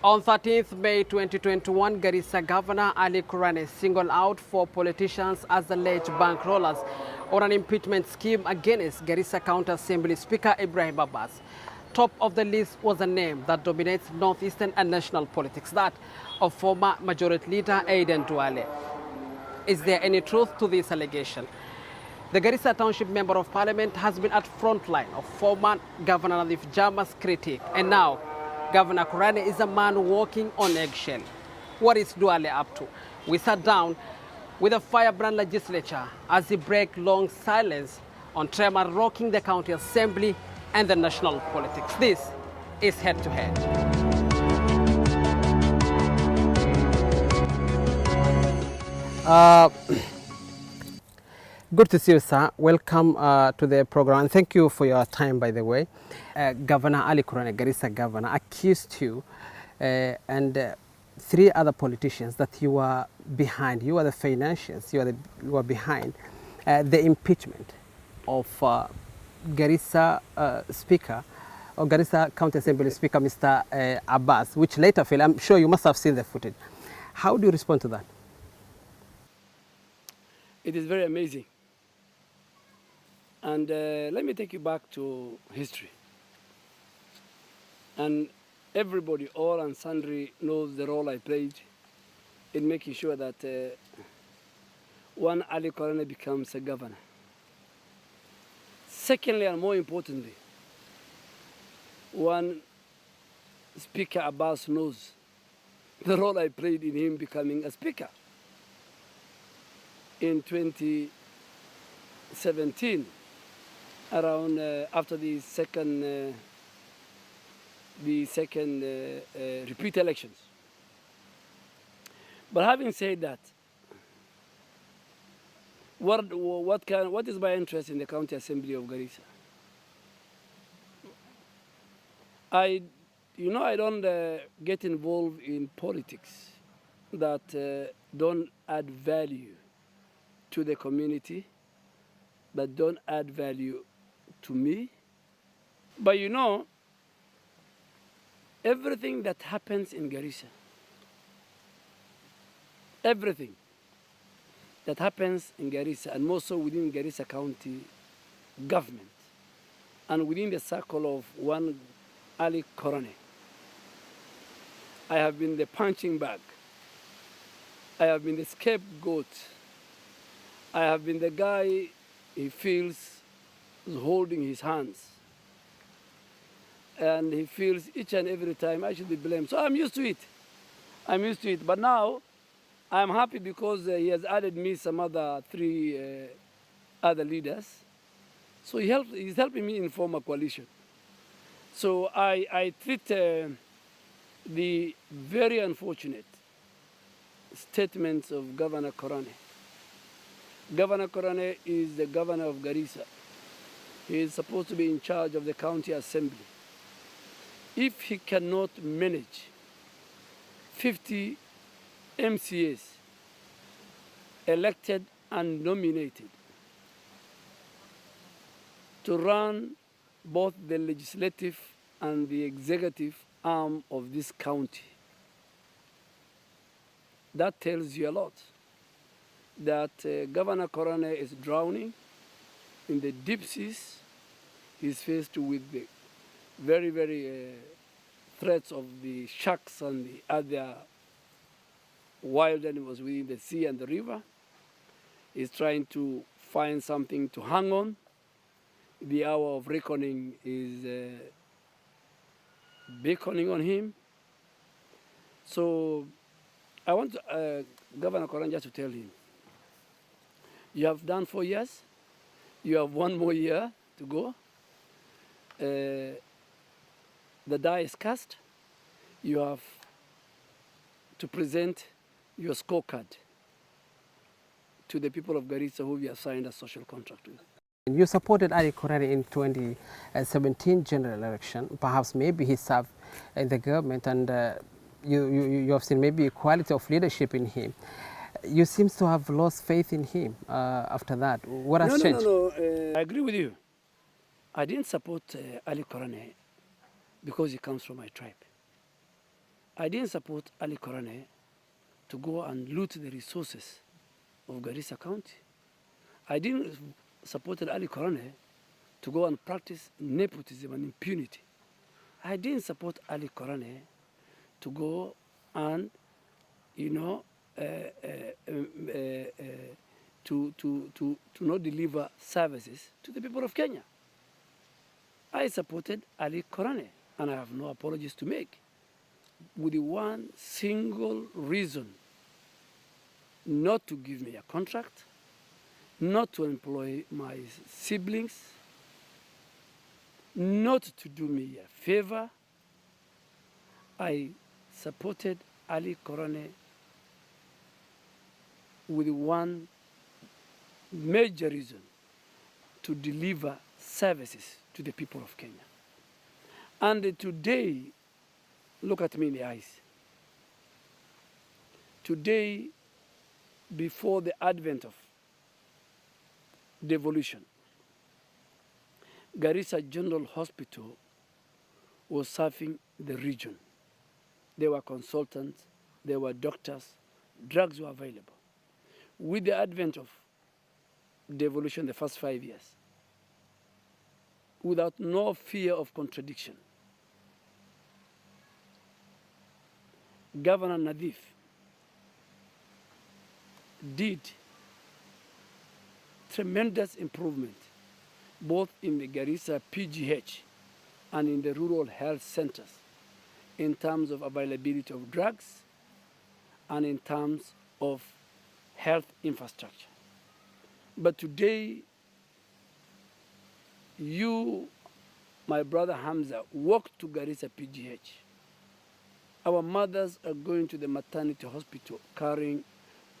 On 13th May 2021, Garissa Governor Ali Korane singled out 4 politicians as alleged bankrollers on an impeachment scheme against Garissa County Assembly Speaker Ibrahim Abass. Top of the list was a name that dominates northeastern and national politics, that of former Majority Leader Aden Duale. Is there any truth to this allegation? The Garissa Township Member of Parliament has been at frontline of former Governor Nadif Jama's critique, and now Governor Korane is a man walking on eggshell. What is Duale up to? We sat down with the firebrand legislature as he broke long silence on tremor rocking the county assembly and the national politics. This is Head to Head. Good to see you, sir. Welcome to the program. And thank you for your time, by the way. Governor Ali Korane, Garissa Governor, accused you and 3 other politicians that you were behind. You are the financiers. You are behind the impeachment of Garissa Speaker, or Garissa County Assembly Speaker, Mr. Abass, which later failed. I'm sure you must have seen the footage. How do you respond to that? It is very amazing. And let me take you back to history. And everybody, all and sundry, knows the role I played in making sure that one Ali Korane becomes a governor. Secondly, and more importantly, one Speaker Abass knows the role I played in him becoming a speaker. In 2017, around after the second repeat elections. But having said that, what is my interest in the County Assembly of Garissa? I don't get involved in politics that don't add value to the community, that don't add value to me. But everything that happens in Garissa, everything that happens in Garissa, and more so within Garissa County government, and within the circle of one Ali Korane, I have been the punching bag. I have been the scapegoat. I have been the guy he feels is holding his hands. And he feels each and every time I should be blamed. So I'm used to it. I'm used to it. But now I'm happy because he has added me some other 3 other leaders. So he's helping me in form a coalition. So I treat the very unfortunate statements of Governor Korane. Governor Korane is the governor of Garissa. He is supposed to be in charge of the county assembly. If he cannot manage 50 MCAs elected and nominated to run both the legislative and the executive arm of this county, that tells you a lot. That Governor Korane is drowning in the deep seas. He's faced with the very, very threats of the sharks and the other wild animals within the sea and the river. He's trying to find something to hang on. The hour of reckoning is beckoning on him. So I want Governor Korane just to tell him, you have done 4 years. You have 1 more year to go. The die is cast. You have to present your scorecard to the people of Garissa who you have signed a social contract with. You supported Ali Korane in 2017 general election. Perhaps maybe he served in the government, and you have seen maybe a quality of leadership in him. You seem to have lost faith in him after that. What has changed? No. I agree with you. I didn't support Ali Korane because he comes from my tribe. I didn't support Ali Korane to go and loot the resources of Garissa County. I didn't support Ali Korane to go and practice nepotism and impunity. I didn't support Ali Korane to go and, you know, to not deliver services to the people of Kenya. I supported Ali Korane, and I have no apologies to make, with the one single reason: not to give me a contract, not to employ my siblings, not to do me a favor. I supported Ali Korane with one major reason: to deliver services to the people of Kenya. And today, look at me in the eyes. Today, before the advent of devolution, Garissa General Hospital was serving the region. There were consultants, there were doctors, drugs were available. With the advent of devolution the first 5 years, without no fear of contradiction, Governor Nadif did tremendous improvement both in the Garissa PGH and in the rural health centers in terms of availability of drugs and in terms of health infrastructure. But today, you, my brother Hamza, walk to Garissa PGH. Our mothers are going to the maternity hospital carrying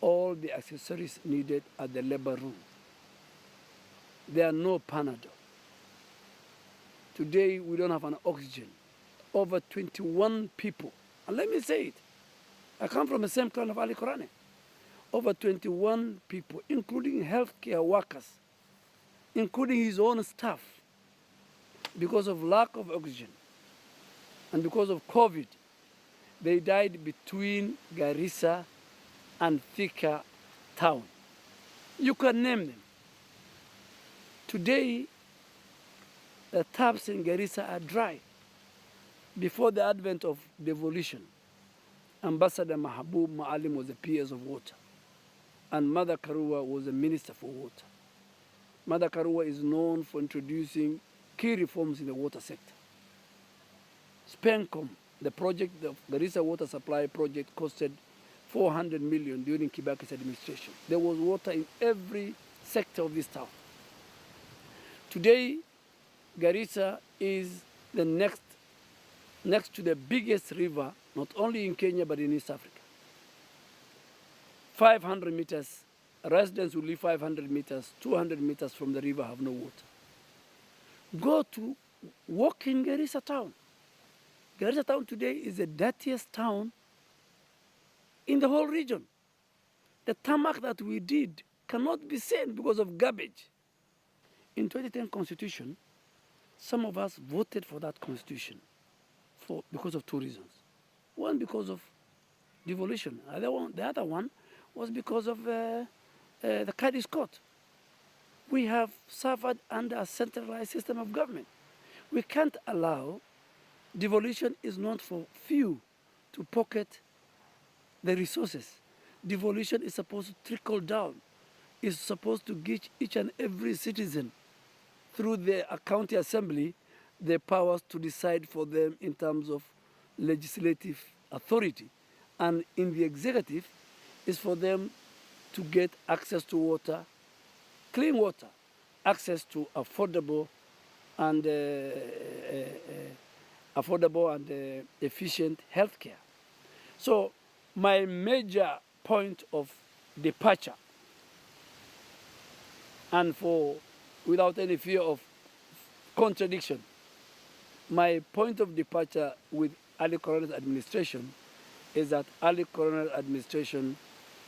all the accessories needed at the labor room. There are no Panadol. Today, we don't have an oxygen. Over 21 people, and let me say it, I come from the same clan of Ali Korane. Over 21 people, including healthcare workers, including his own staff, because of lack of oxygen and because of COVID, they died between Garissa and Thika town. You can name them. Today, the taps in Garissa are dry. Before the advent of devolution, Ambassador Mahabub Maalim was the PS of water, and Mother Karua was the Minister for Water. Mother Karua is known for introducing key reforms in the water sector. Spencom, the project, the Garissa Water Supply Project, costed 400 million during Kibaki's administration. There was water in every sector of this town. Today, Garissa is the next to the biggest river, not only in Kenya, but in East Africa. 500 meters, residents who live 500 meters, 200 meters from the river have no water. Go to walk in Garissa town. Garissa town today is the dirtiest town in the whole region. The tarmac that we did cannot be seen because of garbage. In 2010 constitution, some of us voted for that constitution because of two reasons. One, because of devolution. The other one was because of the Cadiz Court. We have suffered under a centralized system of government. We can't allow devolution. Is not for few to pocket the resources. Devolution is supposed to trickle down. It's supposed to give each and every citizen through the county assembly the powers to decide for them in terms of legislative authority. And in the executive is for them to get access to water, clean water, access to affordable and efficient healthcare. So my major point of departure, and without any fear of contradiction, my point of departure with Ali Korane's administration is that Ali Korane's administration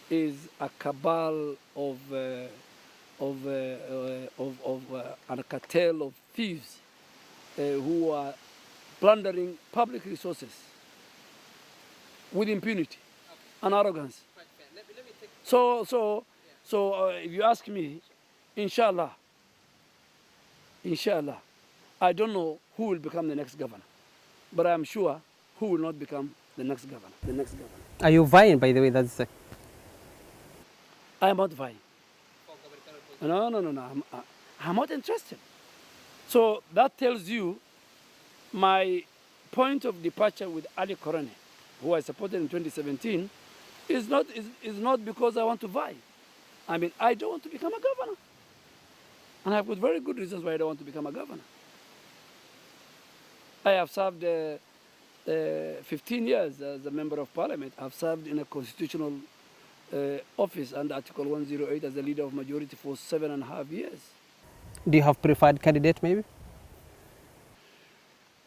is a cabal of a cartel of thieves who are plundering public resources with impunity and arrogance. So if you ask me, inshallah, I don't know who will become the next governor, but I am sure who will not become the next governor. Are you vying, by the way? That's I am not vying. No. I'm not interested. So that tells you my point of departure with Ali Korane, who I supported in 2017, is not because I want to vie. I mean, I don't want to become a governor. And I've got very good reasons why I don't want to become a governor. I have served 15 years as a member of parliament. I've served in a constitutional office under Article 108 as the leader of majority for 7.5 years. Do you have preferred candidate, maybe?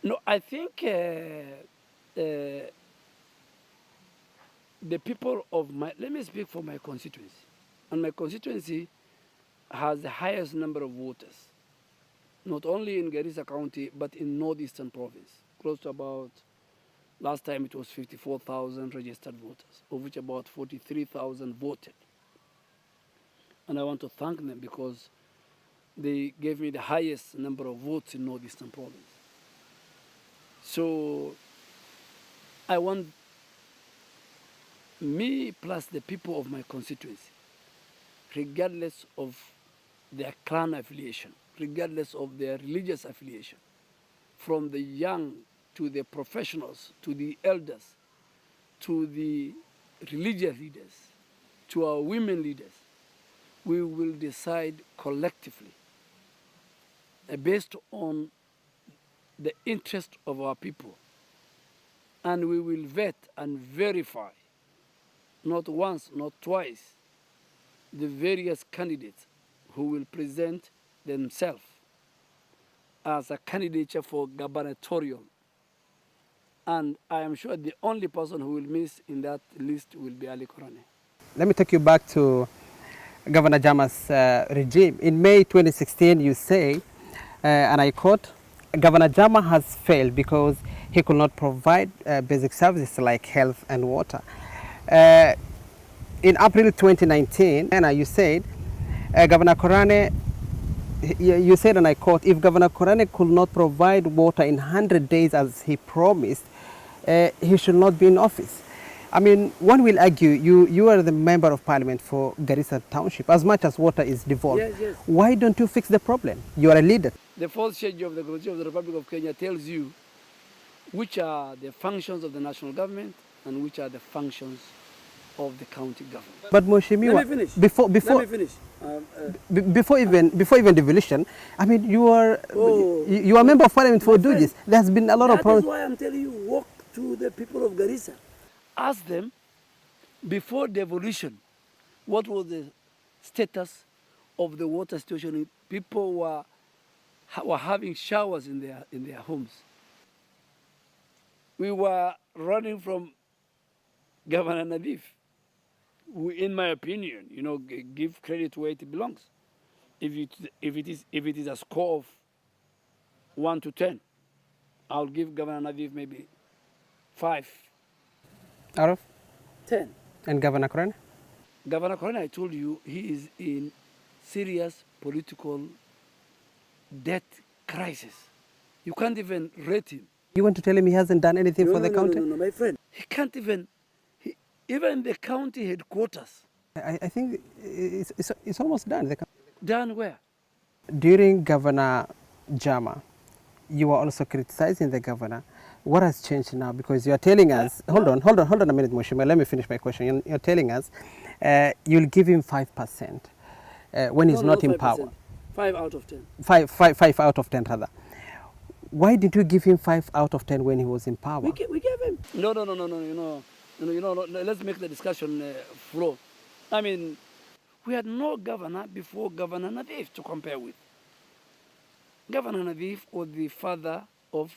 No, I think the people of let me speak for my constituency. And my constituency has the highest number of voters, not only in Garissa County, but in northeastern province, close to about, last time it was 54,000 registered voters, of which about 43,000 voted. And I want to thank them because they gave me the highest number of votes in northeastern province. So I want me plus the people of my constituency, regardless of their clan affiliation, regardless of their religious affiliation, from the young to the professionals, to the elders, to the religious leaders, to our women leaders, we will decide collectively based on the interest of our people. And we will vet and verify, not once, not twice, the various candidates who will present themselves as a candidature for gubernatorial. And I am sure the only person who will miss in that list will be Ali Korane. Let me take you back to Governor Jama's regime. In May 2016, you say, and I quote, Governor Jama has failed because he could not provide basic services like health and water. In April 2019, you said, Governor Korane, you said, and I quote, if Governor Korane could not provide water in 100 days as he promised, he should not be in office. I mean, one will argue, you are the member of parliament for Garissa township. As much as water is devolved, yes. Why don't you fix the problem? You are a leader. The fourth schedule of the Constitution of the Republic of Kenya tells you which are the functions of the national government and which are the functions of the county government. But Mheshimiwa, let me finish. Before Let me finish. Before even devolution, I mean, you are a member of parliament for Dugis. There's been a lot of problems. That is why I'm telling you, walk to the people of Garissa. Ask them, before devolution, what was the status of the water situation? People were having showers in their homes. We were running from Governor Nadif, who, in my opinion, give credit where it belongs. If it is a score of 1 to 10, I'll give Governor Nadif maybe 5 out of 10. And Governor Korane? Governor Korane, I told you, he is in serious political debt crisis. You can't even rate him. You want to tell him he hasn't done anything for the county? No, my friend. He can't even, even the county headquarters. I think it's almost done. Done where? During Governor Jama, you were also criticizing the governor. What has changed now? Because you are telling us, hold on a minute, Mheshimiwa, let me finish my question. You're telling us you'll give him 5% when he's not in power. 5 out of 10. 5 out of 10 rather. Why did you give him 5 out of 10 when he was in power? We gave him. No. Let's make the discussion flow. I mean, we had no governor before Governor Nadif to compare with. Governor Nadif was the father of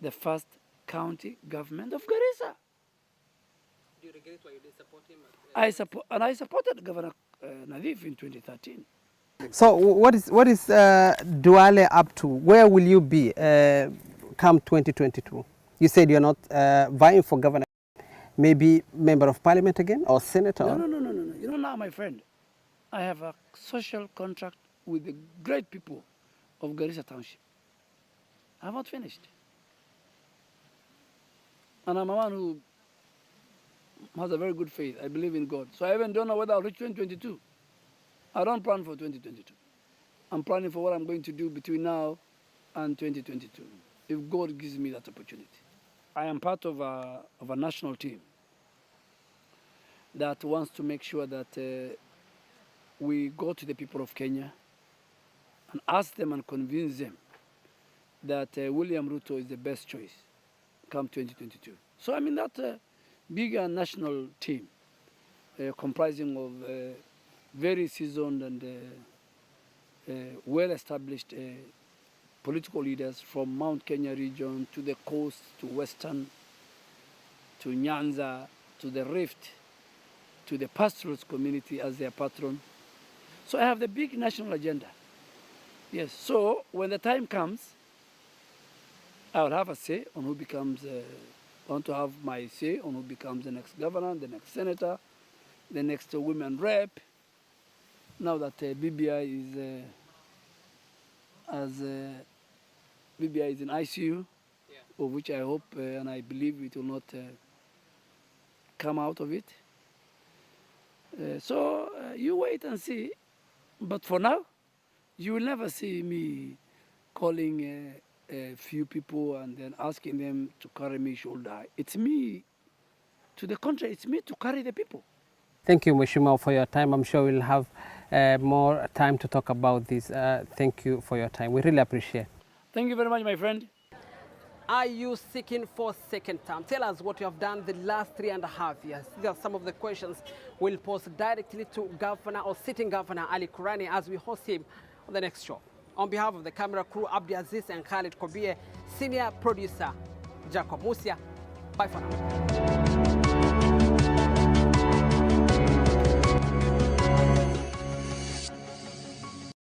the first county government of Garissa. Do you regret why you didn't support him? I supported Governor Nadif in 2013. So what is Duale up to? Where will you be come 2022? You said you're not vying for governor. maybe member of parliament again or senator? No. You know now, my friend, I have a social contract with the great people of Garissa township. I have not finished. And I'm a man who has a very good faith. I believe in God. So I even don't know whether I'll reach 2022. I don't plan for 2022. I'm planning for what I'm going to do between now and 2022, if God gives me that opportunity. I am part of a national team that wants to make sure that we go to the people of Kenya and ask them and convince them that William Ruto is the best choice come 2022. So I'm in that bigger national team comprising of very seasoned and well-established political leaders from Mount Kenya region to the coast, to Western, to Nyanza, to the Rift, to the pastoralist community as their patron. So I have the big national agenda. Yes, so when the time comes, I will have a say on who becomes, I want to have my say on who becomes the next governor, the next senator, the next women rep. Now that BBI is in ICU, of which I hope and I believe it will not come out of it. So you wait and see. But for now, you will never see me calling a few people and then asking them to carry me shoulder. It's me, to the contrary, it's me to carry the people. Thank you, Mheshimiwa, for your time. I'm sure we'll have more time to talk about this. Thank you for your time. We really appreciate it. Thank you very much, my friend. Are you seeking for second term? Tell us what you have done the last 3.5 years. These are some of the questions we'll pose directly to Governor or sitting Governor Ali Korane as we host him on the next show. On behalf of the camera crew, Abdi Aziz and Khalid Kobie, senior producer Jacob Musia, bye for now.